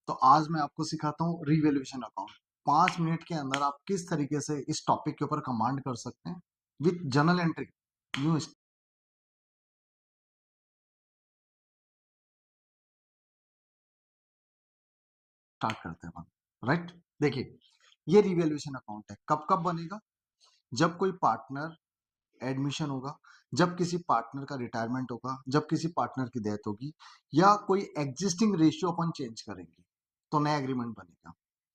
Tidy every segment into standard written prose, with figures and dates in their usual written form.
तो आज मैं आपको सिखाता हूँ रिवैल्यूएशन अकाउंट। 5 मिनट के अंदर आप किस तरीके से इस टॉपिक के ऊपर कमांड कर सकते हैं विथ जर्नल एंट्री। यूं स्टार्ट करते हैं अपन, राइट। देखिए, ये रिवैल्यूएशन अकाउंट है। कब कब बनेगा? जब कोई पार्टनर एडमिशन होगा, जब किसी पार्टनर का रिटायरमेंट होगा, जब किसी पार्टनर की डेथ होगी, या कोई एग्जिस्टिंग रेशियो अपन चेंज करेंगे तो नया एग्रीमेंट बनेगा।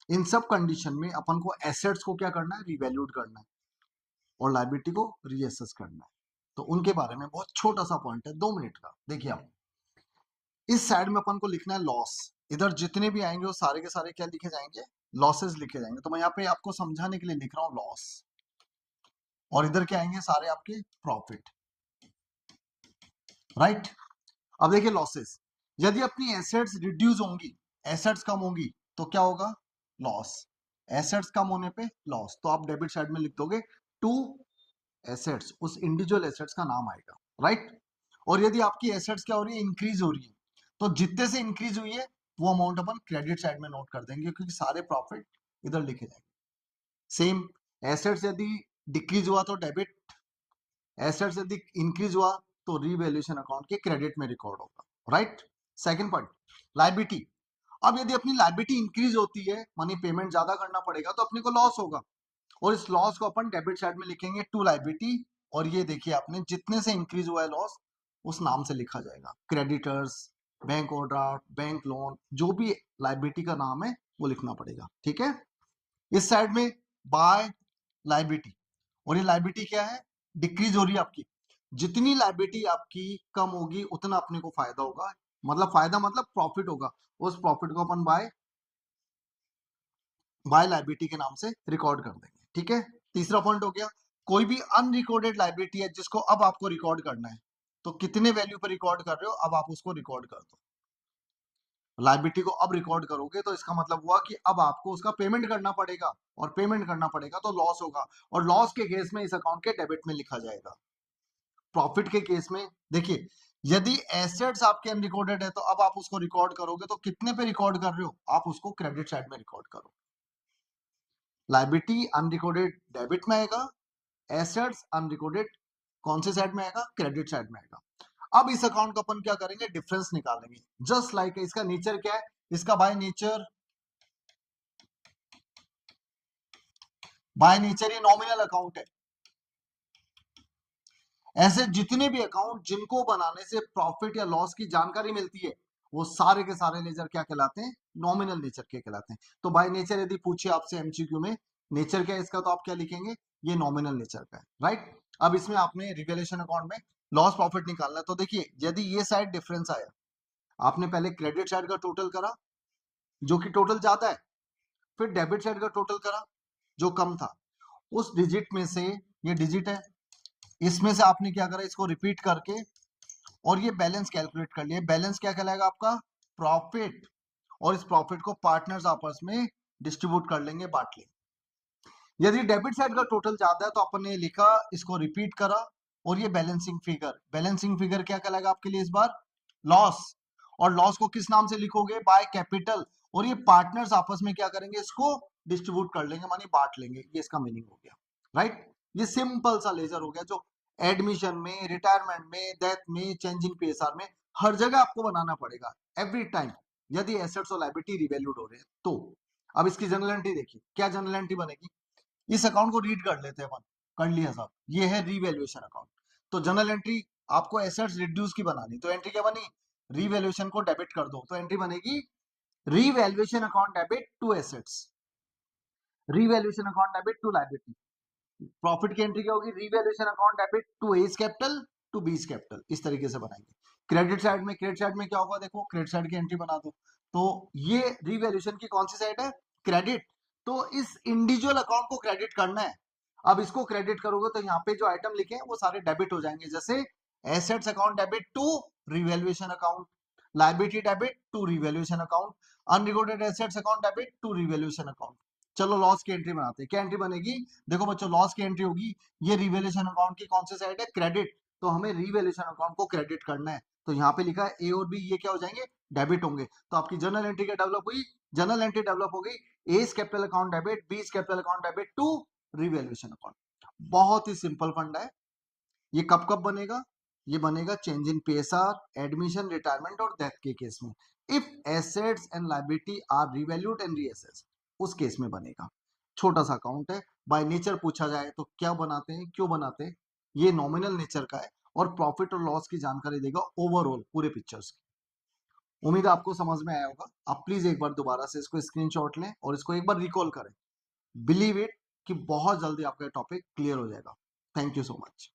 इन सब कंडीशन में अपन को एसेट्स को क्या करना है? रिवैल्यूड करना है और लायबिलिटी को रीअसेस करना है। तो उनके बारे में बहुत छोटा सा पॉइंट है, 2 मिनट का। देखिए, आप इस साइड में अपन को लिखना है लॉस। इधर जितने भी आएंगे वो सारे के सारे क्या लिखे जाएंगे? लॉसेस लिखे जाएंगे। तो मैं यहाँ पे आपको समझाने के लिए लिख रहा हूँ लॉस, और इधर क्या आएंगे? सारे आपके प्रॉफिट, राइट। अब देखिए लॉसेस, यदि अपनी एसेट्स रिड्यूस होंगी, एसेट्स कम होंगी, तो क्या होगा? लॉस। एसेट्स कम होने पे लॉस, तो आप डेबिट साइड में लिख दोगे टू एसेट्स, उस इंडिविजुअल एसेट्स का नाम आएगा, राइट। और यदि आपकी एसेट्स क्या हो रही है? इंक्रीज हो रही है, तो जितने से इंक्रीज हुई है वो अमाउंट अपन क्रेडिट साइड में नोट कर देंगे, क्योंकि सारे प्रॉफिट इधर लिखे जाएंगे। सेम, एसेट्स यदि डिक्रीज हुआ तो डेबिट, एसेट्स यदि इंक्रीज हुआ तो रिवैल्यूएशन अकाउंट के क्रेडिट में रिकॉर्ड होगा, राइट। Second point, liability. अब यदि अपनी लायबिलिटी इंक्रीज होती है, मनी पेमेंट ज्यादा करना पड़ेगा, तो अपने को लॉस होगा, और इस लॉस को अपन डेबिट साइड में लिखेंगे टू लायबिलिटी। और ये देखिए, आपने जितने से इंक्रीज हुआ है लॉस, उस नाम से लिखा जाएगा। Creditors, bank overdraft, bank loan, जो भी लायबिलिटी का नाम है वो लिखना पड़ेगा, ठीक है। इस साइड में बाय लायबिलिटी, और ये लायबिलिटी क्या है? डिक्रीज हो रही है आपकी। जितनी लायबिलिटी आपकी कम होगी उतना अपने को फायदा होगा, मतलब फायदा मतलब प्रॉफिट होगा। उस प्रॉफिट को अपन बाय लायबिलिटी के नाम से रिकॉर्ड कर देंगे, ठीक है। तीसरा पॉइंट हो गया, कोई भी अनरिकॉर्डेड लायबिलिटी है जिसको अब आपको रिकॉर्ड करना है, तो कितने वैल्यू पर रिकॉर्ड कर रहे हो, अब आप उसको रिकॉर्ड कर दो। लायबिलिटी को अब रिकॉर्ड करोगे तो इसका मतलब हुआ कि अब आपको उसका पेमेंट करना पड़ेगा, और पेमेंट करना पड़ेगा तो लॉस होगा, और लॉस के केस में इस अकाउंट के डेबिट में लिखा जाएगा। प्रॉफिट के केस में देखिए, यदि एसेट्स आपके अनरिकॉर्डेड है तो अब आप उसको रिकॉर्ड करोगे, तो कितने पे रिकॉर्ड कर रहे हो? आप उसको क्रेडिट साइड में रिकॉर्ड करो। लायबिलिटी अनरिकॉर्डेड डेबिट में आएगा, एसेट्स अनरिकॉर्डेड कौन से साइड में आएगा? क्रेडिट साइड में आएगा। अब इस अकाउंट का अपन क्या करेंगे? डिफरेंस निकालेंगे। जस्ट लाइक इसका नेचर क्या है? इसका बाय नेचर ये नॉमिनल अकाउंट है। ऐसे जितने भी अकाउंट जिनको बनाने से प्रॉफिट या लॉस की जानकारी मिलती है, वो सारे के सारे नेचर क्या कहलाते हैं? नॉमिनल नेचर के कहलाते हैं। तो बाय नेचर यदि पूछे आपसे एमसीक्यू में नेचर क्या है इसका, तो आप क्या लिखेंगे? ये नॉमिनल नेचर का है, राइट। अब इसमें आपने रिवैल्यूएशन अकाउंट में लॉस प्रॉफिट निकालना है। तो देखिए, यदि ये साइड डिफरेंस आया, आपने पहले क्रेडिट साइड का टोटल करा जो कि टोटल ज्यादा है, फिर डेबिट साइड का टोटल करा जो कम था। उस डिजिट में से, ये डिजिट है, इसमें से आपने क्या करा? इसको रिपीट करके और ये बैलेंस कैलकुलेट कर लिया। बैलेंस क्या कहलाएगा आपका? प्रॉफिट। और इस प्रॉफिट को पार्टनर्स आपस में डिस्ट्रीब्यूट कर लेंगे, बांट लेंगे। यदि डेबिट साइड का टोटल ज्यादा है तो अपन ने लिखा, इसको रिपीट करा, और ये बैलेंसिंग फिगर क्या कहलाएगा आपके लिए इस बार? लॉस। और लॉस को किस नाम से लिखोगे? By capital. और ये पार्टनर्स आपस में क्या करेंगे? इसको डिस्ट्रीब्यूट कर लेंगे, मानी बांट लेंगे। ये इसका मीनिंग हो गया, राइट। ये सिंपल सा लेजर हो गया, जो एडमिशन में, रिटायरमेंट में, डेथ में, चेंजिंग पीएसआर में, हर जगह आपको बनाना पड़ेगा एवरी टाइम, यदि एसेट्स और लायबिलिटी रिवैल्यूड हो रहे हैं तो। अब इसकी जनरल एंट्री देखिए, क्या जनरल एंट्री बनेगी? इस अकाउंट को रीड कर लेते हैं अपन। कर लिया साहब, ये है रिवैल्यूएशन अकाउंट। तो जनरल एंट्री आपको एसेट्स रिड्यूस की बनानी, तो एंट्री क्या बनी? रिवैल्यूएशन को डेबिट कर दो, तो एंट्री बनेगी revaluation account debit to assets, revaluation account debit to liability. Profit की एंट्री क्या होगी? Revaluation account debit to A's capital to B's capital. इस तरीके से बनाएंगे। क्रेडिट साइड में क्या होगा? देखो, क्रेडिट साइड की एंट्री बना दो। तो ये रिवैल्यूएशन की कौन सी साइड है? क्रेडिट। तो इस इंडिविजुअल अकाउंट को क्रेडिट करना है। अब इसको क्रेडिट करोगे तो यहाँ पे जो आइटम लिखे हैं वो सारे डेबिट हो जाएंगे, जैसे assets account debit to revaluation account, liability debit to revaluation account, unrecorded assets account debit to revaluation account. चलो लॉस की एंट्री बनाते हैं। क्या एंट्री बनेगी? देखो बच्चों, लॉस की एंट्री होगी, ये रिवैल्यूएशन अकाउंट की कौन सी साइड है? क्रेडिट। तो हमें रिवैल्यूएशन अकाउंट को क्रेडिट करना है, तो यहाँ पे लिखा है ए और बी, ये क्या हो जाएंगे? डेबिट होंगे, तो आपकी जर्नल एंट्री क्या डेवलप हुई, जर्नल एंट्री डेवलप हो गई, A capital account debit, B capital account debit to revaluation account. बहुत ही सिंपल फंड है। ये कब कब बनेगा, ये बनेगा change in PSR, admission, retirement और डेथ के केस में। If assets and liability are revalued and reassessed, उस केस में बनेगा। छोटा सा अकाउंट है, बाय नेचर पूछा जाए तो क्या बनाते हैं, क्यों बनाते हैं, ये नॉमिनल नेचर का है और प्रॉफिट और लॉस की जानकारी देगा ओवरऑल पूरे पिक्चर्स की। उम्मीद है आपको समझ में आया होगा। आप प्लीज एक बार दोबारा से इसको स्क्रीनशॉट लें और इसको एक बार रिकॉल करें। बिलीव इट कि बहुत जल्दी आपका टॉपिक क्लियर हो जाएगा। Thank you so much.